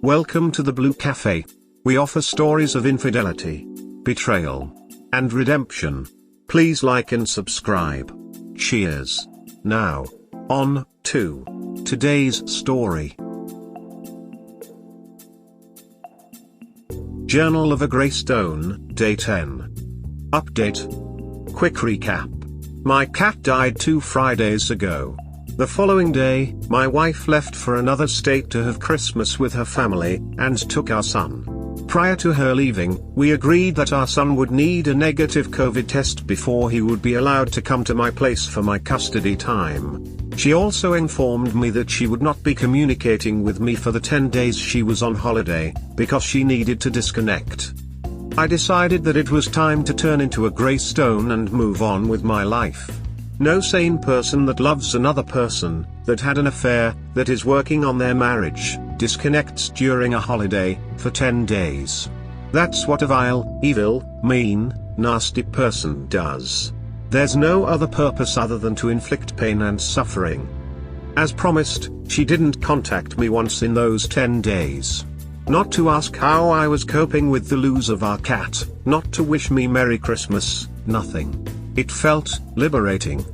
Welcome to the Blue Cafe. We offer stories of infidelity, betrayal, and redemption. Please like and subscribe. Cheers. Now, on to today's story. Journal of a Greystone, Day 10. Update. Quick recap. My cat died 2 Fridays ago. The following day, my wife left for another state to have Christmas with her family, and took our son. Prior to her leaving, we agreed that our son would need a negative COVID test before he would be allowed to come to my place for my custody time. She also informed me that she would not be communicating with me for the 10 days she was on holiday, because she needed to disconnect. I decided that it was time to turn into a greystone and move on with my life. No sane person that loves another person, that had an affair, that is working on their marriage, disconnects during a holiday, for 10 days. That's what a vile, evil, mean, nasty person does. There's no other purpose other than to inflict pain and suffering. As promised, she didn't contact me once in those 10 days. Not to ask how I was coping with the loss of our cat, not to wish me Merry Christmas, nothing. It felt liberating.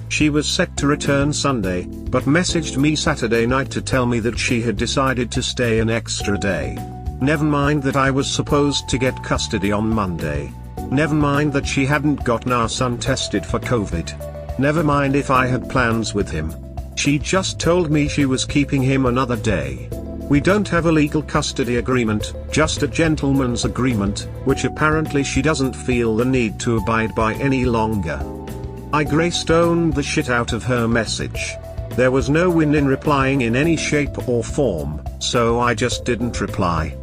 She was set to return Sunday, but messaged me Saturday night to tell me that she had decided to stay an extra day. Never mind that I was supposed to get custody on Monday. Never mind that she hadn't gotten our son tested for COVID. Never mind if I had plans with him. She just told me she was keeping him another day. We don't have a legal custody agreement, just a gentleman's agreement, which apparently she doesn't feel the need to abide by any longer. I greystoned the shit out of her message. There was no win in replying in any shape or form, so I just didn't reply.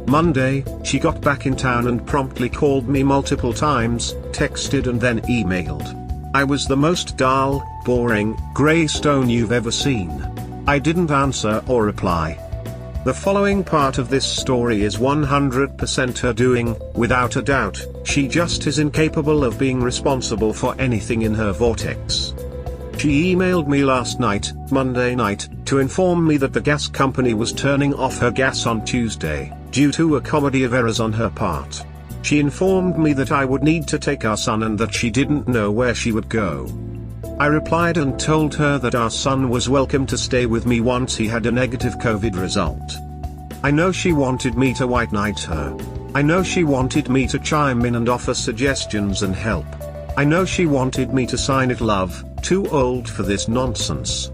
Monday, she got back in town and promptly called me multiple times, texted and then emailed. I was the most dull, boring, greystone you've ever seen. I didn't answer or reply. The following part of this story is 100% her doing. Without a doubt, she just is incapable of being responsible for anything in her vortex. She emailed me last night, Monday night, to inform me that the gas company was turning off her gas on Tuesday, due to a comedy of errors on her part. She informed me that I would need to take our son and that she didn't know where she would go. I replied and told her that our son was welcome to stay with me once he had a negative COVID result. I know she wanted me to white knight her. I know she wanted me to chime in and offer suggestions and help. I know she wanted me to sign it love, too old for this nonsense.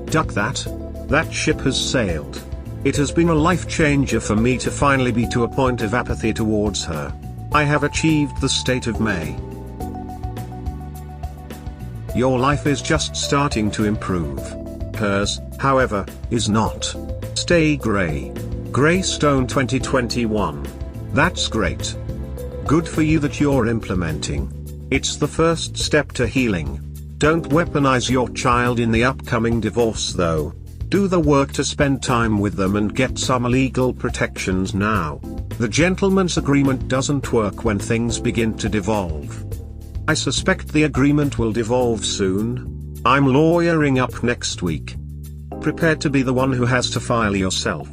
Duck that. That ship has sailed. It has been a life changer for me to finally be to a point of apathy towards her. I have achieved the state of May. Your life is just starting to improve. Hers, however, is not. Stay grey. Greystone 2021. That's great. Good for you that you're implementing. It's the first step to healing. Don't weaponize your child in the upcoming divorce though. Do the work to spend time with them and get some legal protections now. The gentleman's agreement doesn't work when things begin to devolve. I suspect the agreement will devolve soon. I'm lawyering up next week. Prepared to be the one who has to file yourself.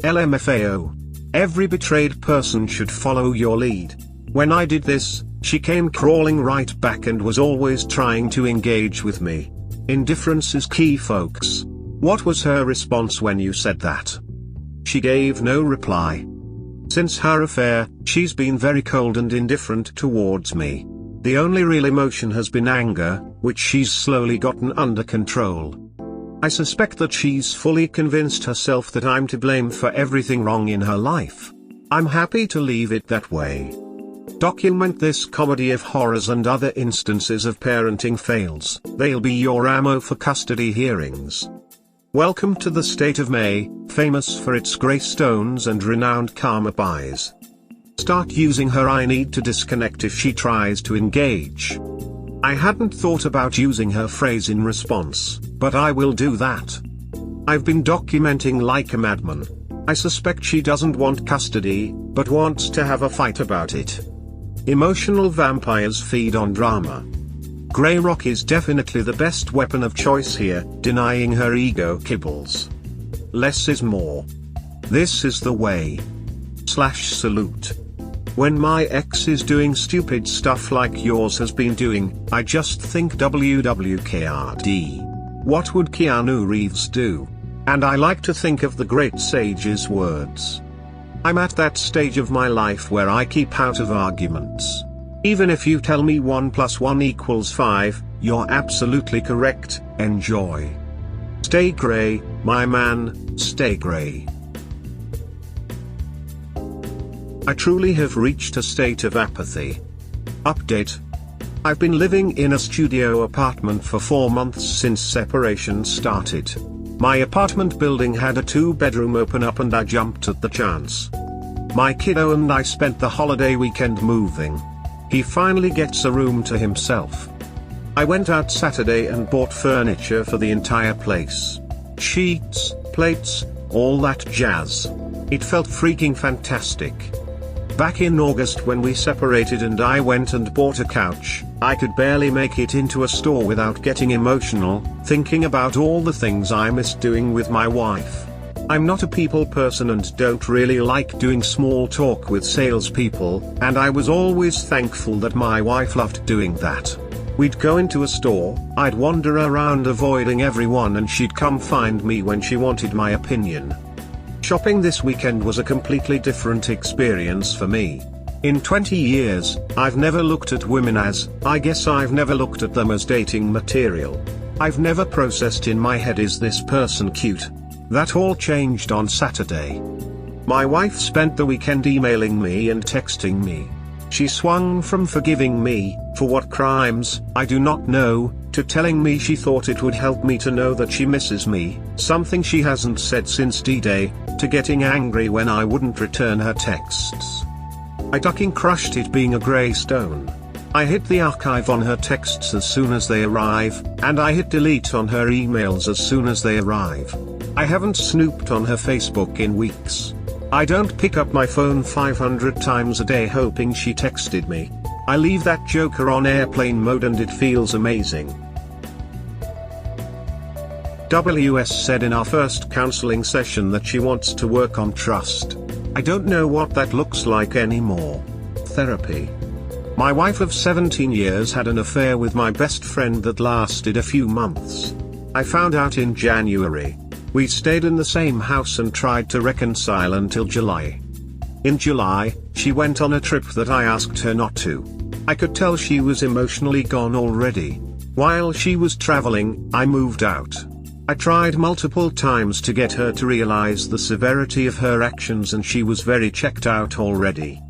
LMFAO. Every betrayed person should follow your lead. When I did this, she came crawling right back and was always trying to engage with me. Indifference is key, folks. What was her response when you said that? She gave no reply. Since her affair, she's been very cold and indifferent towards me. The only real emotion has been anger, which she's slowly gotten under control. I suspect that she's fully convinced herself that I'm to blame for everything wrong in her life. I'm happy to leave it that way. Document this comedy of horrors and other instances of parenting fails. They'll be your ammo for custody hearings. Welcome to the state of May, famous for its greystones and renowned karma buys. Start using her I need to disconnect if she tries to engage. I hadn't thought about using her phrase in response, but I will do that. I've been documenting like a madman. I suspect she doesn't want custody, but wants to have a fight about it. Emotional vampires feed on drama. Grey rock is definitely the best weapon of choice here, denying her ego kibbles. Less is more. This is the way. /salute. When my ex is doing stupid stuff like yours has been doing, I just think WWKRD. What would Keanu Reeves do? And I like to think of the great sage's words. I'm at that stage of my life where I keep out of arguments. Even if you tell me 1 + 1 = 5, you're absolutely correct. Enjoy. Stay grey, my man, stay grey. I truly have reached a state of apathy. Update. I've been living in a studio apartment for 4 months since separation started. My apartment building had a 2-bedroom open up and I jumped at the chance. My kiddo and I spent the holiday weekend moving. He finally gets a room to himself. I went out Saturday and bought furniture for the entire place. Sheets, plates, all that jazz. It felt freaking fantastic. Back in August when we separated and I went and bought a couch, I could barely make it into a store without getting emotional, thinking about all the things I missed doing with my wife. I'm not a people person and don't really like doing small talk with salespeople, and I was always thankful that my wife loved doing that. We'd go into a store, I'd wander around avoiding everyone and she'd come find me when she wanted my opinion. Shopping this weekend was a completely different experience for me. In 20 years, I've never looked at women as, I guess I've never looked at them as dating material. I've never processed in my head, is this person cute? That all changed on Saturday. My wife spent the weekend emailing me and texting me. She swung from forgiving me, for what crimes, I do not know, to telling me she thought it would help me to know that she misses me, something she hasn't said since D-Day, to getting angry when I wouldn't return her texts. I fucking crushed it being a grey stone. I hit the archive on her texts as soon as they arrive, and I hit delete on her emails as soon as they arrive. I haven't snooped on her Facebook in weeks. I don't pick up my phone 500 times a day hoping she texted me. I leave that joker on airplane mode and it feels amazing. WS said in our first counseling session that she wants to work on trust. I don't know what that looks like anymore. Therapy. My wife of 17 years had an affair with my best friend that lasted a few months. I found out in January. We stayed in the same house and tried to reconcile until July. In July, she went on a trip that I asked her not to. I could tell she was emotionally gone already. While she was traveling, I moved out. I tried multiple times to get her to realize the severity of her actions and she was very checked out already.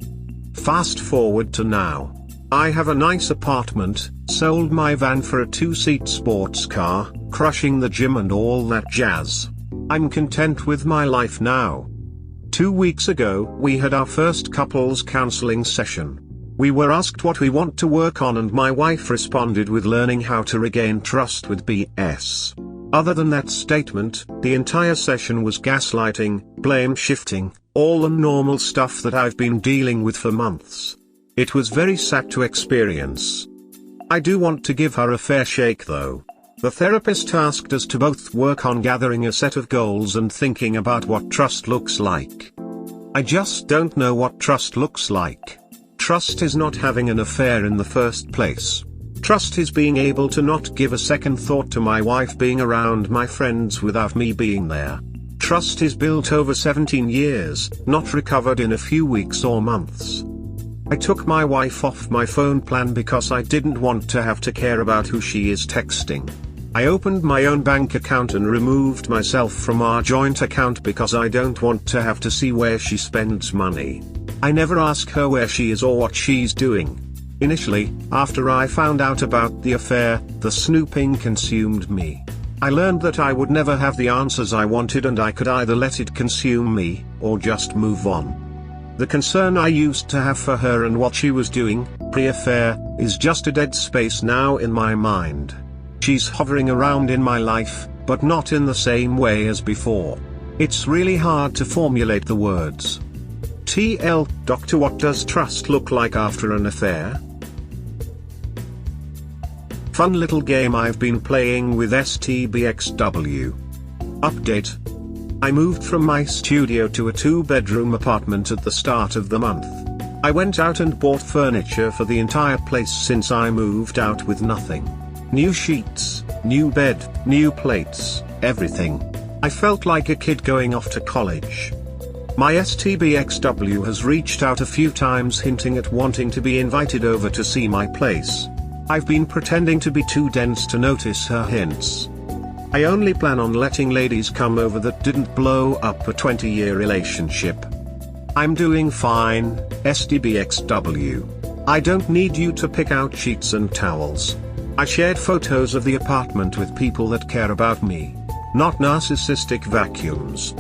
Fast forward to now. I have a nice apartment, sold my van for a 2-seat sports car, crushing the gym and all that jazz. I'm content with my life now. 2 weeks ago, we had our first couples counseling session. We were asked what we want to work on and my wife responded with learning how to regain trust with BS. Other than that statement, the entire session was gaslighting, blame shifting, all the normal stuff that I've been dealing with for months. It was very sad to experience. I do want to give her a fair shake though. The therapist asked us to both work on gathering a set of goals and thinking about what trust looks like. I just don't know what trust looks like. Trust is not having an affair in the first place. Trust is being able to not give a second thought to my wife being around my friends without me being there. Trust is built over 17 years, not recovered in a few weeks or months. I took my wife off my phone plan because I didn't want to have to care about who she is texting. I opened my own bank account and removed myself from our joint account because I don't want to have to see where she spends money. I never ask her where she is or what she's doing. Initially, after I found out about the affair, the snooping consumed me. I learned that I would never have the answers I wanted and I could either let it consume me, or just move on. The concern I used to have for her and what she was doing, pre-affair, is just a dead space now in my mind. She's hovering around in my life, but not in the same way as before. It's really hard to formulate the words. TL, Doctor, what does trust look like after an affair? Fun little game I've been playing with STBXW. Update. I moved from my studio to a 2-bedroom apartment at the start of the month. I went out and bought furniture for the entire place since I moved out with nothing. New sheets, new bed, new plates, everything. I felt like a kid going off to college. My STBXW has reached out a few times hinting at wanting to be invited over to see my place. I've been pretending to be too dense to notice her hints. I only plan on letting ladies come over that didn't blow up a 20-year relationship. I'm doing fine, STBXW. I don't need you to pick out sheets and towels. I shared photos of the apartment with people that care about me, not narcissistic vacuums.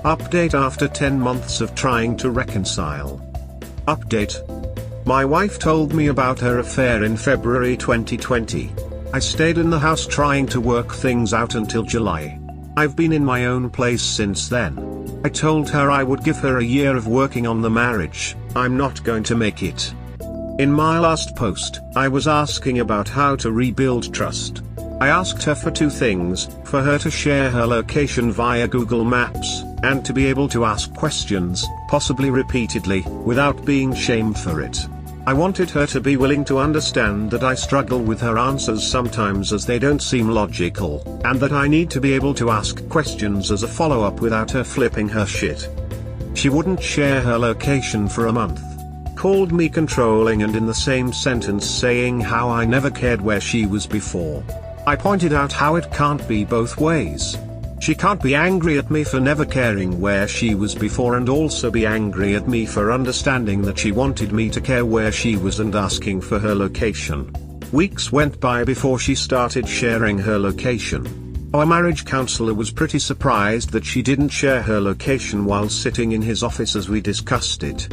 Update after 10 months of trying to reconcile. Update. My wife told me about her affair in February 2020. I stayed in the house trying to work things out until July. I've been in my own place since then. I told her I would give her a year of working on the marriage. I'm not going to make it. In my last post, I was asking about how to rebuild trust. I asked her for 2 things: for her to share her location via Google Maps, and to be able to ask questions, possibly repeatedly, without being shamed for it. I wanted her to be willing to understand that I struggle with her answers sometimes as they don't seem logical, and that I need to be able to ask questions as a follow-up without her flipping her shit. She wouldn't share her location for a month. Called me controlling and in the same sentence saying how I never cared where she was before. I pointed out how it can't be both ways. She can't be angry at me for never caring where she was before and also be angry at me for understanding that she wanted me to care where she was and asking for her location. Weeks went by before she started sharing her location. Our marriage counselor was pretty surprised that she didn't share her location while sitting in his office as we discussed it.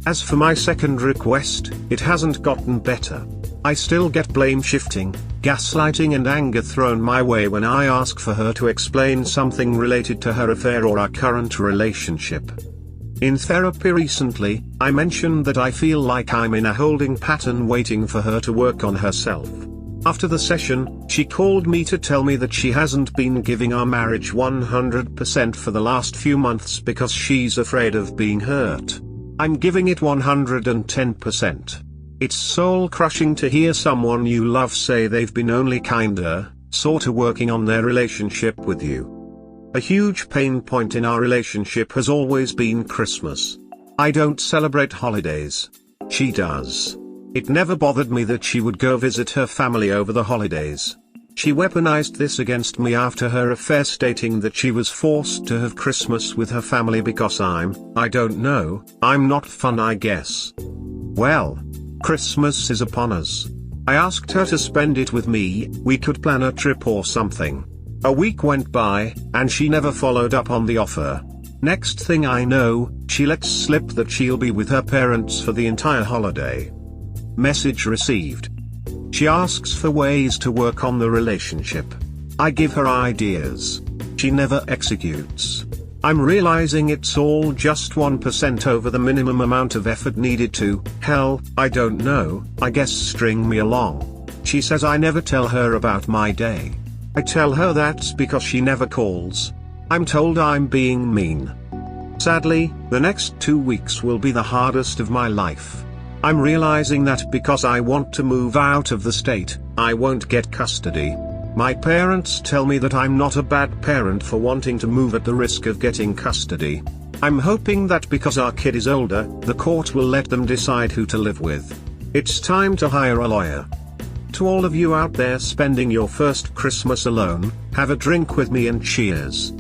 As for my second request, it hasn't gotten better. I still get blame shifting, gaslighting and anger thrown my way when I ask for her to explain something related to her affair or our current relationship. In therapy recently, I mentioned that I feel like I'm in a holding pattern waiting for her to work on herself. After the session, she called me to tell me that she hasn't been giving our marriage 100% for the last few months because she's afraid of being hurt. I'm giving it 110%. It's soul-crushing to hear someone you love say they've been only kinder, sorta working on their relationship with you. A huge pain point in our relationship has always been Christmas. I don't celebrate holidays. She does. It never bothered me that she would go visit her family over the holidays. She weaponized this against me after her affair, stating that she was forced to have Christmas with her family because I don't know, I'm not fun I guess. Well, Christmas is upon us. I asked her to spend it with me, we could plan a trip or something. A week went by, and she never followed up on the offer. Next thing I know, she lets slip that she'll be with her parents for the entire holiday. Message received. She asks for ways to work on the relationship. I give her ideas. She never executes. I'm realizing it's all just 1% over the minimum amount of effort needed to, hell, I don't know, I guess string me along. She says I never tell her about my day. I tell her that's because she never calls. I'm told I'm being mean. Sadly, the next 2 weeks will be the hardest of my life. I'm realizing that because I want to move out of the state, I won't get custody. My parents tell me that I'm not a bad parent for wanting to move at the risk of getting custody. I'm hoping that because our kid is older, the court will let them decide who to live with. It's time to hire a lawyer. To all of you out there spending your first Christmas alone, have a drink with me and cheers.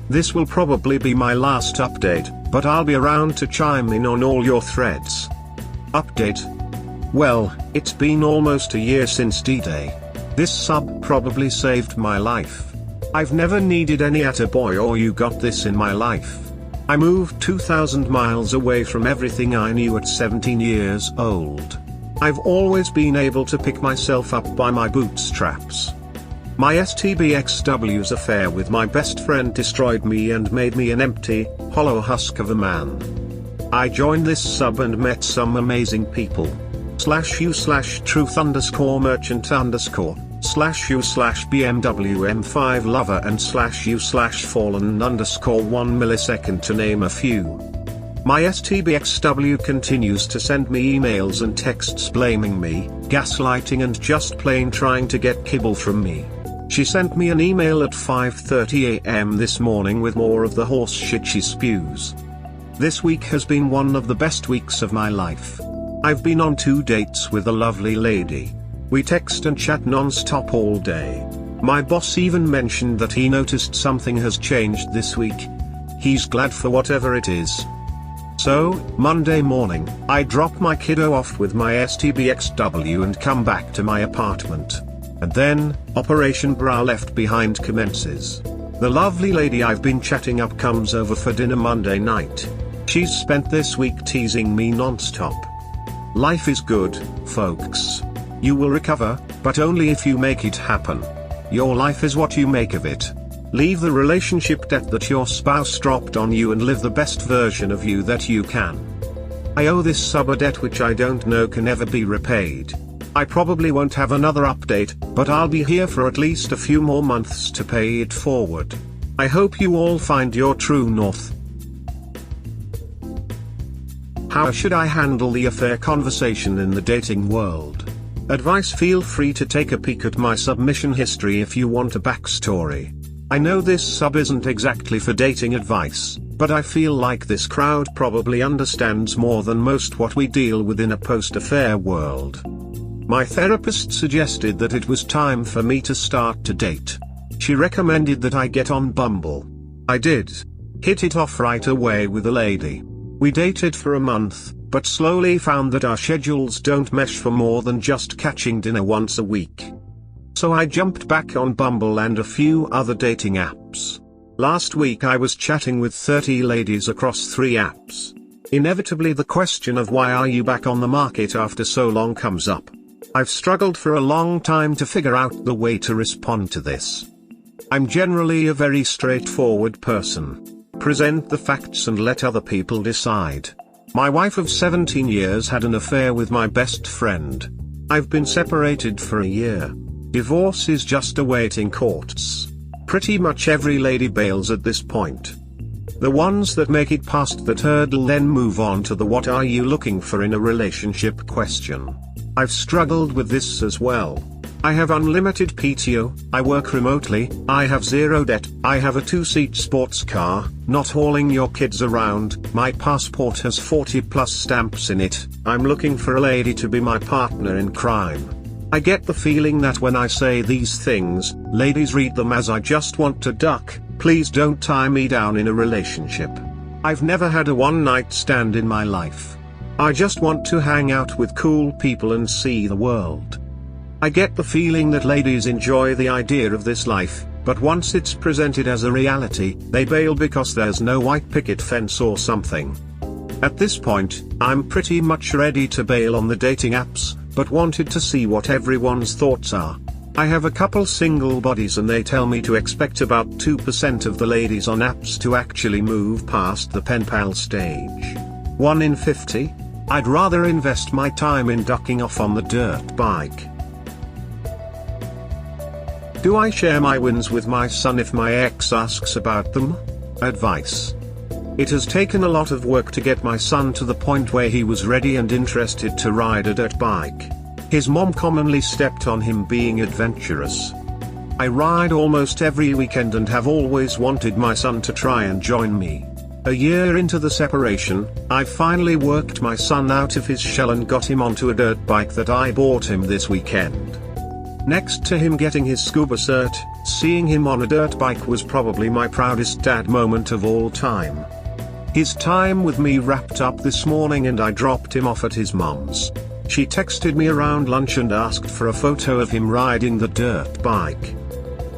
This will probably be my last update, but I'll be around to chime in on all your threads. Update. Well, it's been almost a year since D-Day. This sub probably saved my life. I've never needed any attaboy or you got this in my life. I moved 2,000 miles away from everything I knew at 17 years old. I've always been able to pick myself up by my bootstraps. My STBXW's affair with my best friend destroyed me and made me an empty, hollow husk of a man. I joined this sub and met some amazing people. /u/truth_merchant_ /u/bmwm5lover and /u/fallen_1 millisecond to name a few. My STBXW continues to send me emails and texts blaming me, gaslighting and just plain trying to get kibble from me. She sent me an email at 5:30 AM this morning with more of the horse shit she spews. This week has been one of the best weeks of my life. I've been on 2 dates with a lovely lady. We text and chat non-stop all day. My boss even mentioned that he noticed something has changed this week. He's glad for whatever it is. So, Monday morning, I drop my kiddo off with my STBXW and come back to my apartment. And then, Operation Bra Left Behind commences. The lovely lady I've been chatting up comes over for dinner Monday night. She's spent this week teasing me non-stop. Life is good, folks. You will recover, but only if you make it happen. Your life is what you make of it. Leave the relationship debt that your spouse dropped on you and live the best version of you that you can. I owe this sub a debt which I don't know can ever be repaid. I probably won't have another update, but I'll be here for at least a few more months to pay it forward. I hope you all find your true north. How should I handle the affair conversation in the dating world? Advice: feel free to take a peek at my submission history if you want a backstory. I know this sub isn't exactly for dating advice, but I feel like this crowd probably understands more than most what we deal with in a post-affair world. My therapist suggested that it was time for me to start to date. She recommended that I get on Bumble. I did. Hit it off right away with a lady. We dated for a month, but slowly found that our schedules don't mesh for more than just catching dinner once a week. So I jumped back on Bumble and a few other dating apps. Last week I was chatting with 30 ladies across 3 apps. Inevitably the question of why are you back on the market after so long comes up. I've struggled for a long time to figure out the way to respond to this. I'm generally a very straightforward person. Present the facts and let other people decide. My wife of 17 years had an affair with my best friend. I've been separated for a year. Divorce is just awaiting courts. Pretty much every lady bails at this point. The ones that make it past that hurdle then move on to the what are you looking for in a relationship question. I've struggled with this as well. I have unlimited PTO, I work remotely, I have 0 debt, I have a 2-seat sports car, not hauling your kids around, my passport has 40+ stamps in it, I'm looking for a lady to be my partner in crime. I get the feeling that when I say these things, ladies read them as I just want to duck, please don't tie me down in a relationship. I've never had a one-night stand in my life. I just want to hang out with cool people and see the world. I get the feeling that ladies enjoy the idea of this life, but once it's presented as a reality, they bail because there's no white picket fence or something. At this point, I'm pretty much ready to bail on the dating apps, but wanted to see what everyone's thoughts are. I have a couple single buddies and they tell me to expect about 2% of the ladies on apps to actually move past the pen pal stage. 1 in 50? I'd rather invest my time in ducking off on the dirt bike. Do I share my wins with my son if my ex asks about them? Advice. It has taken a lot of work to get my son to the point where he was ready and interested to ride a dirt bike. His mom commonly stepped on him being adventurous. I ride almost every weekend and have always wanted my son to try and join me. A year into the separation, I finally worked my son out of his shell and got him onto a dirt bike that I bought him this weekend. Next to him getting his scuba cert, seeing him on a dirt bike was probably my proudest dad moment of all time. His time with me wrapped up this morning and I dropped him off at his mom's. She texted me around lunch and asked for a photo of him riding the dirt bike.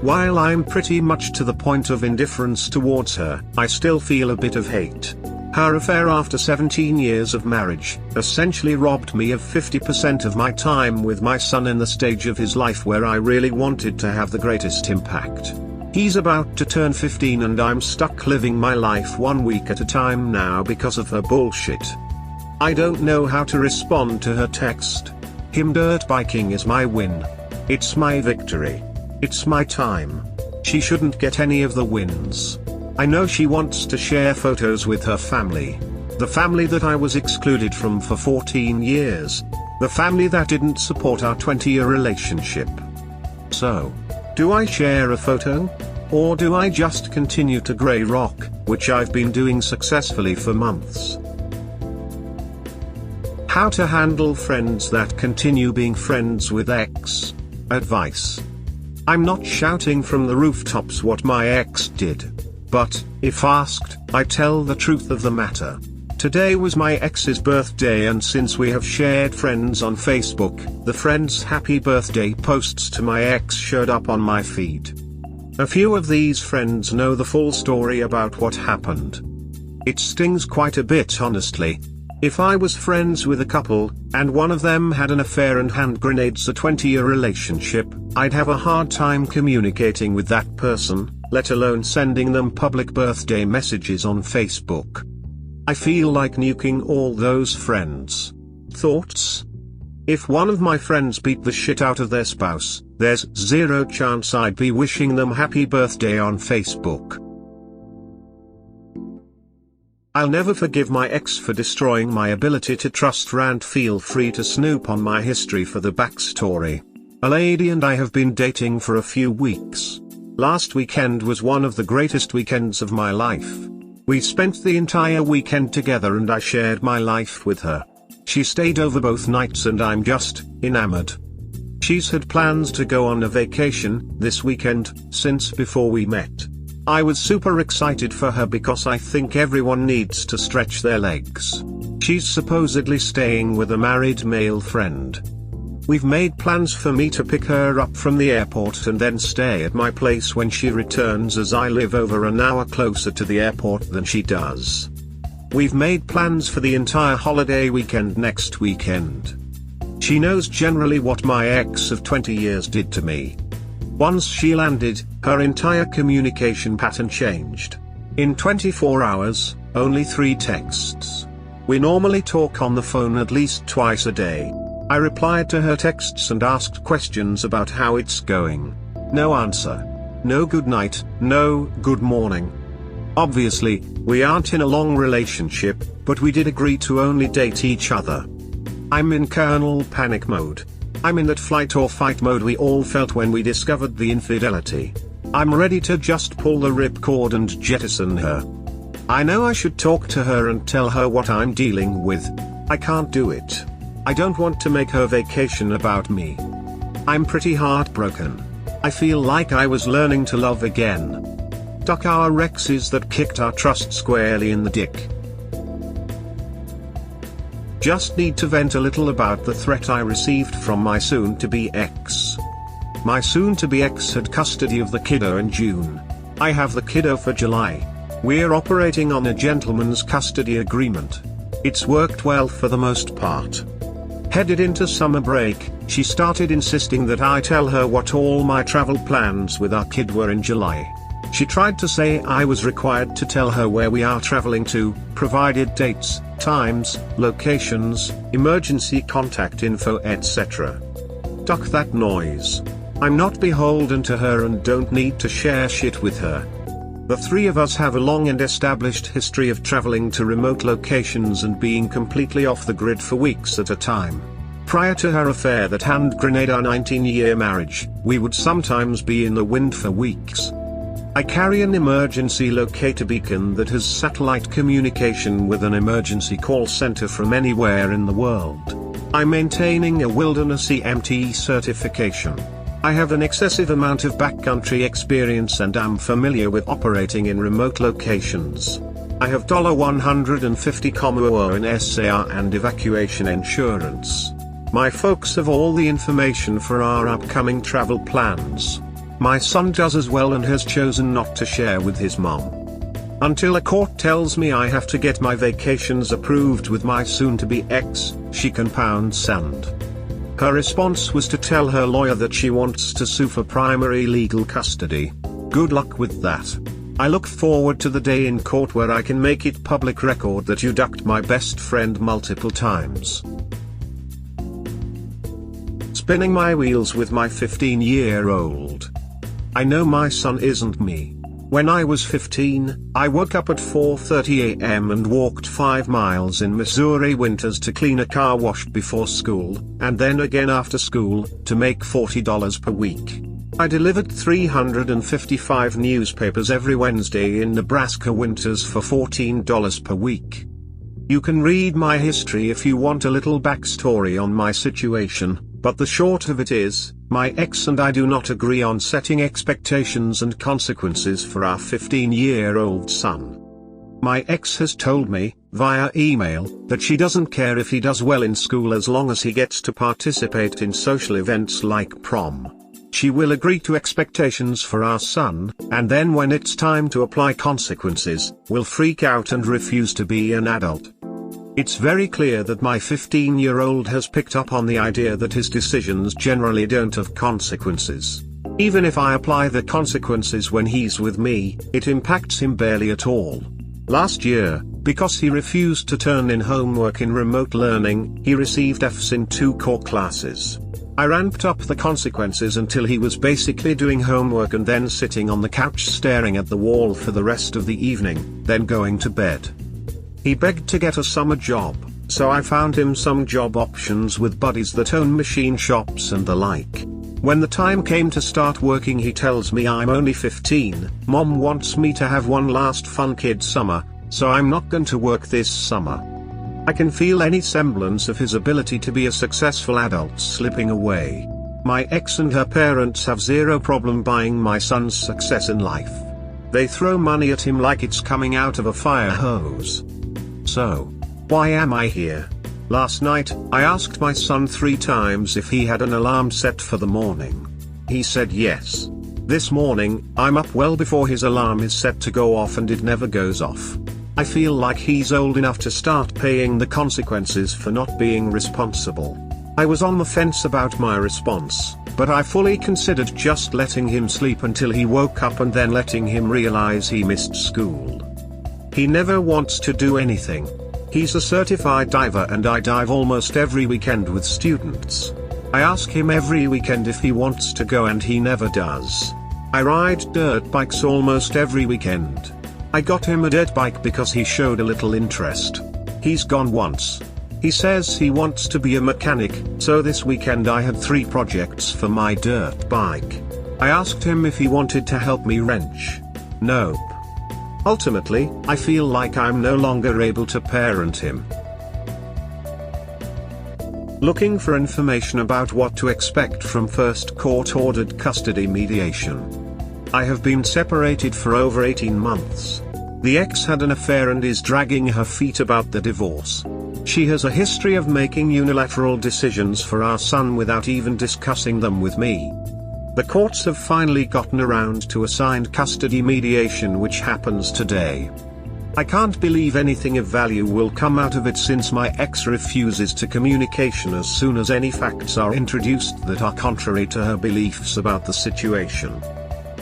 While I'm pretty much to the point of indifference towards her, I still feel a bit of hate. Her affair after 17 years of marriage, essentially robbed me of 50% of my time with my son in the stage of his life where I really wanted to have the greatest impact. He's about to turn 15 and I'm stuck living my life 1 week at a time now because of her bullshit. I don't know how to respond to her text. Him dirt biking is my win. It's my victory. It's my time. She shouldn't get any of the wins. I know she wants to share photos with her family. The family that I was excluded from for 14 years. The family that didn't support our 20-year relationship. So, do I share a photo? Or do I just continue to grey rock, which I've been doing successfully for months? How to handle friends that continue being friends with ex. Advice. I'm not shouting from the rooftops what my ex did. But, if asked, I tell the truth of the matter. Today was my ex's birthday, and since we have shared friends on Facebook, the friends' happy birthday posts to my ex showed up on my feed. A few of these friends know the full story about what happened. It stings quite a bit, honestly. If I was friends with a couple, and one of them had an affair and hand grenades a 20-year relationship, I'd have a hard time communicating with that person, let alone sending them public birthday messages on Facebook. I feel like nuking all those friends. Thoughts? If one of my friends beat the shit out of their spouse, there's zero chance I'd be wishing them happy birthday on Facebook. I'll never forgive my ex for destroying my ability to trust. Rant. Feel free to snoop on my history for the backstory. A lady and I have been dating for a few weeks. Last weekend was one of the greatest weekends of my life. We spent the entire weekend together and I shared my life with her. She stayed over both nights and I'm just enamored. She's had plans to go on a vacation this weekend since before we met. I was super excited for her because I think everyone needs to stretch their legs. She's supposedly staying with a married male friend. We've made plans for me to pick her up from the airport and then stay at my place when she returns, as I live over an hour closer to the airport than she does. We've made plans for the entire holiday weekend next weekend. She knows generally what my ex of 20 years did to me. Once she landed, her entire communication pattern changed. In 24 hours, only 3 texts. We normally talk on the phone at least twice a day. I replied to her texts and asked questions about how it's going. No answer. No good night, no good morning. Obviously, we aren't in a long relationship, but we did agree to only date each other. I'm in kernel panic mode. I'm in that flight or fight mode we all felt when we discovered the infidelity. I'm ready to just pull the ripcord and jettison her. I know I should talk to her and tell her what I'm dealing with. I can't do it. I don't want to make her vacation about me. I'm pretty heartbroken. I feel like I was learning to love again. Duck our exes that kicked our trust squarely in the dick. Just need to vent a little about the threat I received from my soon-to-be ex. My soon-to-be ex had custody of the kiddo in June. I have the kiddo for July. We're operating on a gentleman's custody agreement. It's worked well for the most part. Headed into summer break, she started insisting that I tell her what all my travel plans with our kid were in July. She tried to say I was required to tell her where we are traveling to, provided dates, times, locations, emergency contact info, etc. Duck that noise. I'm not beholden to her and don't need to share shit with her. The 3 of us have a long and established history of traveling to remote locations and being completely off the grid for weeks at a time. Prior to her affair that hand grenade our 19-year marriage, we would sometimes be in the wind for weeks. I carry an emergency locator beacon that has satellite communication with an emergency call center from anywhere in the world. I'm maintaining a wilderness EMT certification. I have an excessive amount of backcountry experience and am familiar with operating in remote locations. I have $150,000 in SAR and evacuation insurance. My folks have all the information for our upcoming travel plans. My son does as well and has chosen not to share with his mom. Until a court tells me I have to get my vacations approved with my soon-to-be ex, she can pound sand. Her response was to tell her lawyer that she wants to sue for primary legal custody. Good luck with that. I look forward to the day in court where I can make it public record that you ducked my best friend multiple times. spinning my wheels with my 15-year-old. I know my son isn't me. When I was 15, I woke up at 4:30 a.m. and walked 5 miles in Missouri winters to clean a car wash before school, and then again after school, to make $40 per week. I delivered 355 newspapers every Wednesday in Nebraska winters for $14 per week. You can read my history if you want a little backstory on my situation, but the short of it is, my ex and I do not agree on setting expectations and consequences for our 15-year-old son. My ex has told me, via email, that she doesn't care if he does well in school as long as he gets to participate in social events like prom. She will agree to expectations for our son, and then when it's time to apply consequences, will freak out and refuse to be an adult. It's very clear that my 15-year-old has picked up on the idea that his decisions generally don't have consequences. Even if I apply the consequences when he's with me, it impacts him barely at all. Last year, because he refused to turn in homework in remote learning, he received Fs in 2 core classes. I ramped up the consequences until he was basically doing homework and then sitting on the couch staring at the wall for the rest of the evening, then going to bed. He begged to get a summer job, so I found him some job options with buddies that own machine shops and the like. When the time came to start working, he tells me I'm only 15, mom wants me to have one last fun kid summer, so I'm not going to work this summer. I can feel any semblance of his ability to be a successful adult slipping away. My ex and her parents have zero problem buying my son's success in life. They throw money at him like it's coming out of a fire hose. So, why am I here? Last night, I asked my son 3 times if he had an alarm set for the morning. He said yes. This morning, I'm up well before his alarm is set to go off and it never goes off. I feel like he's old enough to start paying the consequences for not being responsible. I was on the fence about my response, but I fully considered just letting him sleep until he woke up and then letting him realize he missed school. He never wants to do anything. He's a certified diver and I dive almost every weekend with students. I ask him every weekend if he wants to go and he never does. I ride dirt bikes almost every weekend. I got him a dirt bike because he showed a little interest. He's gone once. He says he wants to be a mechanic, so this weekend I had 3 projects for my dirt bike. I asked him if he wanted to help me wrench. Nope. Ultimately, I feel like I'm no longer able to parent him. Looking for information about what to expect from first court-ordered custody mediation. I have been separated for over 18 months. The ex had an affair and is dragging her feet about the divorce. She has a history of making unilateral decisions for our son without even discussing them with me. The courts have finally gotten around to assigned custody mediation, which happens today. I can't believe anything of value will come out of it since my ex refuses to communication as soon as any facts are introduced that are contrary to her beliefs about the situation.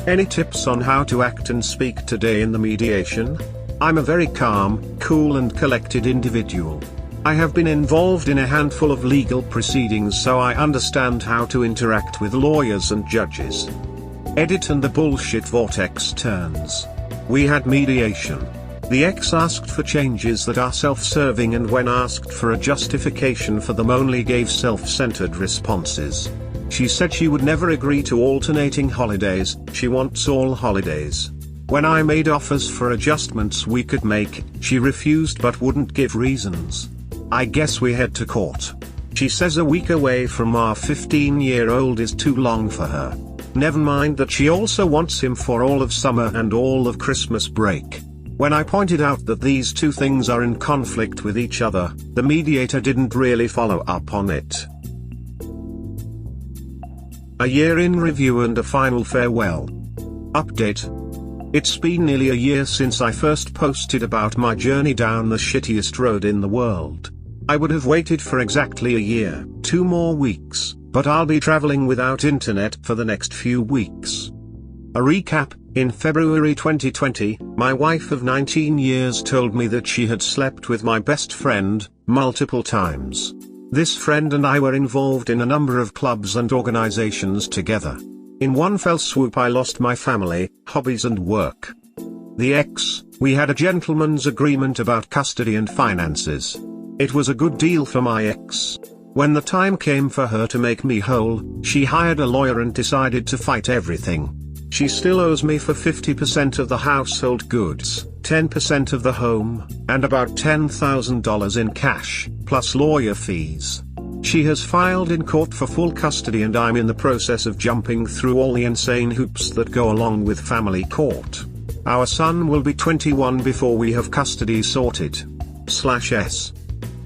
Any tips on how to act and speak today in the mediation? I'm a very calm, cool and collected individual. I have been involved in a handful of legal proceedings, so I understand how to interact with lawyers and judges. Edit and the bullshit vortex turns. We had mediation. The ex asked for changes that are self-serving and when asked for a justification for them only gave self-centered responses. She said she would never agree to alternating holidays, she wants all holidays. When I made offers for adjustments we could make, she refused but wouldn't give reasons. I guess we head to court. She says a week away from our 15-year-old is too long for her. Never mind that she also wants him for all of summer and all of Christmas break. When I pointed out that these 2 things are in conflict with each other, the mediator didn't really follow up on it. A year in review and a final farewell. Update. It's been nearly a year since I first posted about my journey down the shittiest road in the world. I would have waited for exactly a year, 2 more weeks, but I'll be traveling without internet for the next few weeks. A recap: in February 2020, my wife of 19 years told me that she had slept with my best friend multiple times. This friend and I were involved in a number of clubs and organizations together. In one fell swoop I lost my family, hobbies and work. The ex, we had a gentleman's agreement about custody and finances. It was a good deal for my ex. When the time came for her to make me whole, she hired a lawyer and decided to fight everything. She still owes me for 50% of the household goods, 10% of the home, and about $10,000 in cash, plus lawyer fees. She has filed in court for full custody and I'm in the process of jumping through all the insane hoops that go along with family court. Our son will be 21 before we have custody sorted. /S.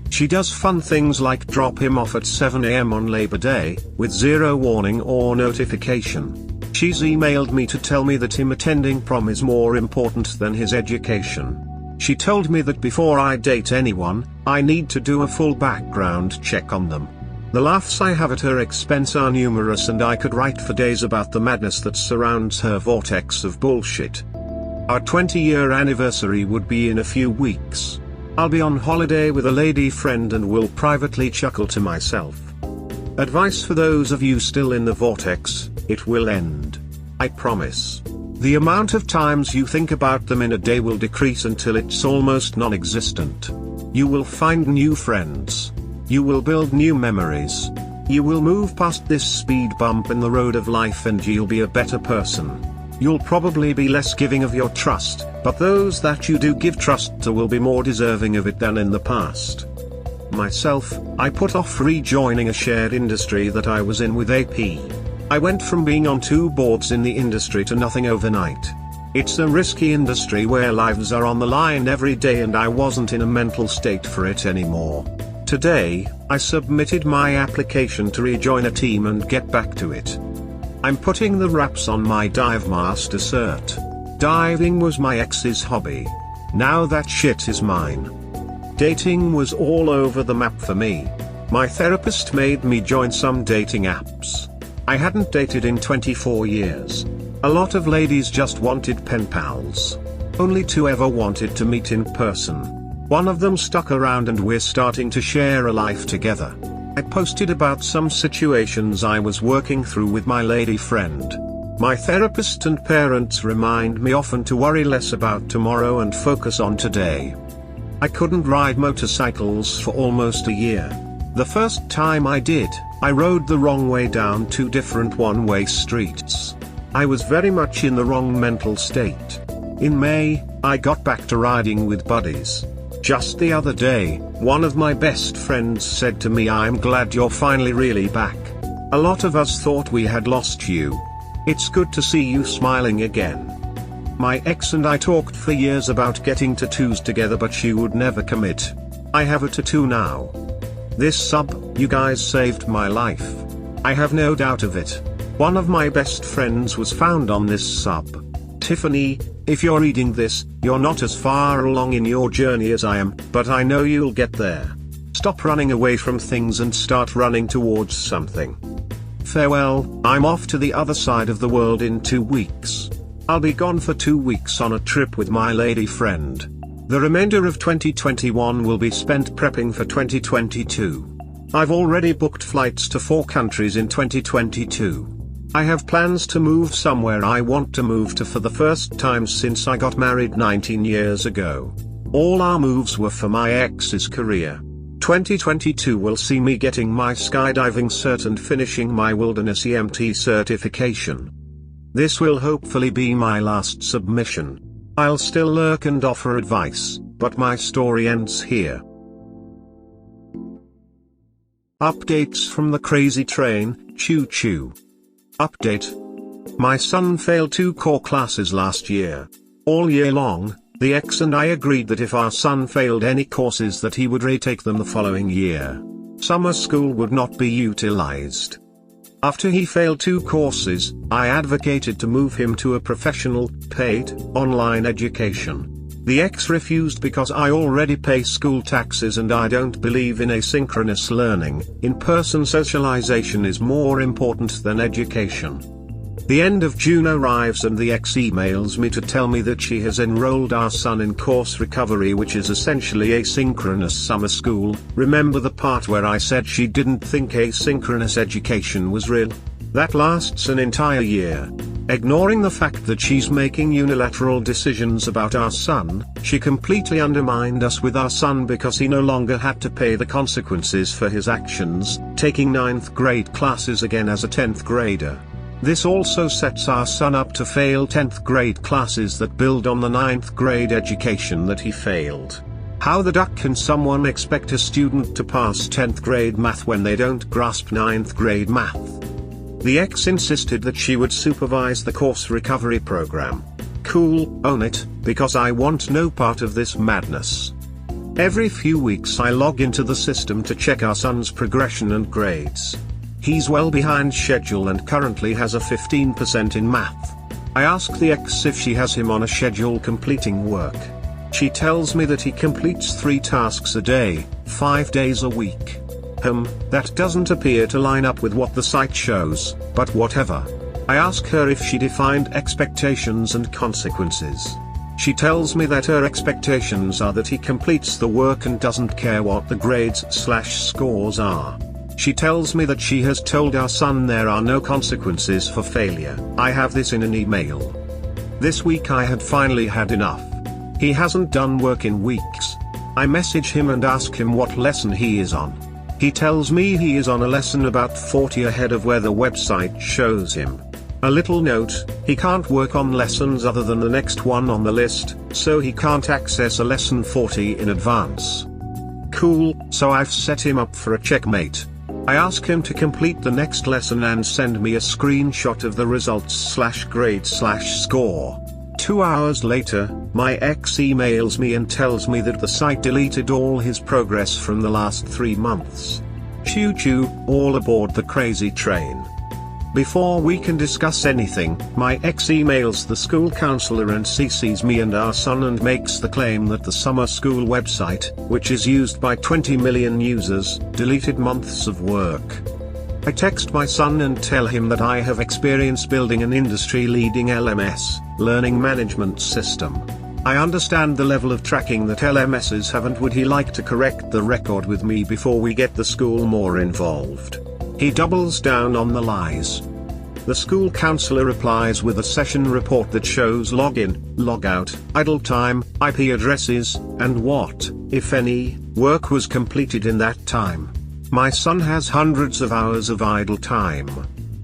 She does fun things like drop him off at 7 a.m. on Labor Day, with zero warning or notification. She's emailed me to tell me that him attending prom is more important than his education. She told me that before I date anyone, I need to do a full background check on them. The laughs I have at her expense are numerous and I could write for days about the madness that surrounds her vortex of bullshit. Our 20-year anniversary would be in a few weeks. I'll be on holiday with a lady friend and will privately chuckle to myself. Advice for those of you still in the vortex: it will end. I promise. The amount of times you think about them in a day will decrease until it's almost non-existent. You will find new friends. You will build new memories. You will move past this speed bump in the road of life and you'll be a better person. You'll probably be less giving of your trust, but those that you do give trust to will be more deserving of it than in the past. Myself, I put off rejoining a shared industry that I was in with AP. I went from being on 2 boards in the industry to nothing overnight. It's a risky industry where lives are on the line every day and I wasn't in a mental state for it anymore. Today, I submitted my application to rejoin a team and get back to it. I'm putting the wraps on my dive master cert. Diving was my ex's hobby. Now that shit is mine. Dating was all over the map for me. My therapist made me join some dating apps. I hadn't dated in 24 years. A lot of ladies just wanted pen pals. Only 2 ever wanted to meet in person. One of them stuck around and we're starting to share a life together. I posted about some situations I was working through with my lady friend. My therapist and parents remind me often to worry less about tomorrow and focus on today. I couldn't ride motorcycles for almost a year. The first time I did, I rode the wrong way down 2 different one-way streets. I was very much in the wrong mental state. In May, I got back to riding with buddies. Just the other day, one of my best friends said to me, "I'm glad you're finally really back. A lot of us thought we had lost you. It's good to see you smiling again." My ex and I talked for years about getting tattoos together, but she would never commit. I have a tattoo now. This sub, you guys saved my life. I have no doubt of it. One of my best friends was found on this sub. Tiffany, if you're reading this, you're not as far along in your journey as I am, but I know you'll get there. Stop running away from things and start running towards something. Farewell, I'm off to the other side of the world in 2 weeks. I'll be gone for 2 weeks on a trip with my lady friend. The remainder of 2021 will be spent prepping for 2022. I've already booked flights to 4 countries in 2022. I have plans to move somewhere I want to move to for the first time since I got married 19 years ago. All our moves were for my ex's career. 2022 will see me getting my skydiving cert and finishing my wilderness EMT certification. This will hopefully be my last submission. I'll still lurk and offer advice, but my story ends here. Updates from the crazy train, choo choo. Update. My son failed 2 core classes last year. All year long, the ex and I agreed that if our son failed any courses that he would retake them the following year. Summer school would not be utilized. After he failed 2 courses, I advocated to move him to a professional, paid, online education. The ex refused because I already pay school taxes and I don't believe in asynchronous learning. In-person socialization is more important than education. The end of June arrives and the ex emails me to tell me that she has enrolled our son in course recovery, which is essentially asynchronous summer school. Remember the part where I said she didn't think asynchronous education was real? That lasts an entire year. Ignoring the fact that she's making unilateral decisions about our son, she completely undermined us with our son because he no longer had to pay the consequences for his actions, taking 9th grade classes again as a 10th grader. This also sets our son up to fail 10th grade classes that build on the 9th grade education that he failed. How the duck can someone expect a student to pass 10th grade math when they don't grasp 9th grade math? The ex insisted that she would supervise the course recovery program. Cool, own it, because I want no part of this madness. Every few weeks I log into the system to check our son's progression and grades. He's well behind schedule and currently has a 15% in math. I ask the ex if she has him on a schedule completing work. She tells me that he completes 3 tasks a day, 5 days a week. That doesn't appear to line up with what the site shows, but whatever. I ask her if she defined expectations and consequences. She tells me that her expectations are that he completes the work and doesn't care what the grades/scores are. She tells me that she has told our son there are no consequences for failure. I have this in an email. This week I had finally had enough. He hasn't done work in weeks. I message him and ask him what lesson he is on. He tells me he is on a lesson about 40 ahead of where the website shows him. A little note, he can't work on lessons other than the next one on the list, so he can't access a lesson 40 in advance. Cool, so I've set him up for a checkmate. I ask him to complete the next lesson and send me a screenshot of the results/grade/score. 2 hours later, my ex emails me and tells me that the site deleted all his progress from the last 3 months. Choo choo, all aboard the crazy train. Before we can discuss anything, my ex emails the school counselor and CCs me and our son and makes the claim that the summer school website, which is used by 20 million users, deleted months of work. I text my son and tell him that I have experience building an industry-leading LMS, learning management system. I understand the level of tracking that LMSs have and would he like to correct the record with me before we get the school more involved. He doubles down on the lies. The school counselor replies with a session report that shows login, logout, idle time, IP addresses, and what, if any, work was completed in that time. My son has hundreds of hours of idle time.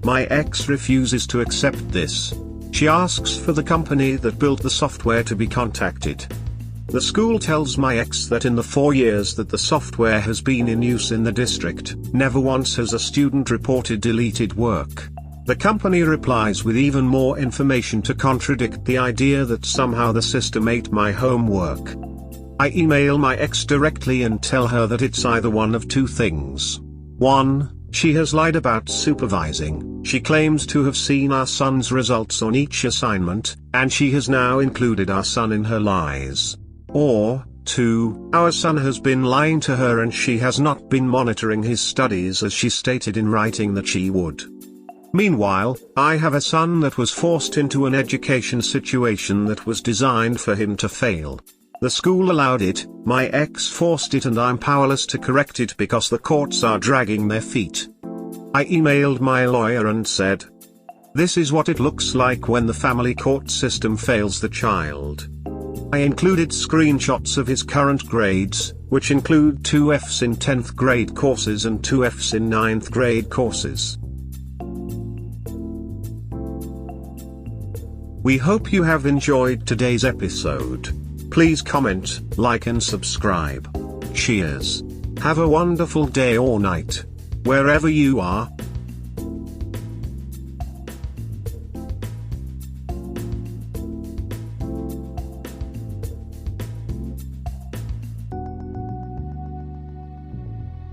My ex refuses to accept this. She asks for the company that built the software to be contacted. The school tells my ex that in the 4 years that the software has been in use in the district, never once has a student reported deleted work. The company replies with even more information to contradict the idea that somehow the system ate my homework. I email my ex directly and tell her that it's either one of 2 things. 1, she has lied about supervising. She claims to have seen our son's results on each assignment, and she has now included our son in her lies. Or, 2, our son has been lying to her and she has not been monitoring his studies as she stated in writing that she would. Meanwhile, I have a son that was forced into an education situation that was designed for him to fail. The school allowed it, my ex forced it, and I'm powerless to correct it because the courts are dragging their feet. I emailed my lawyer and said, this is what it looks like when the family court system fails the child. I included screenshots of his current grades, which include 2 Fs in 10th grade courses and 2 Fs in 9th grade courses. We hope you have enjoyed today's episode. Please comment, like and subscribe. Cheers. Have a wonderful day or night. Wherever you are.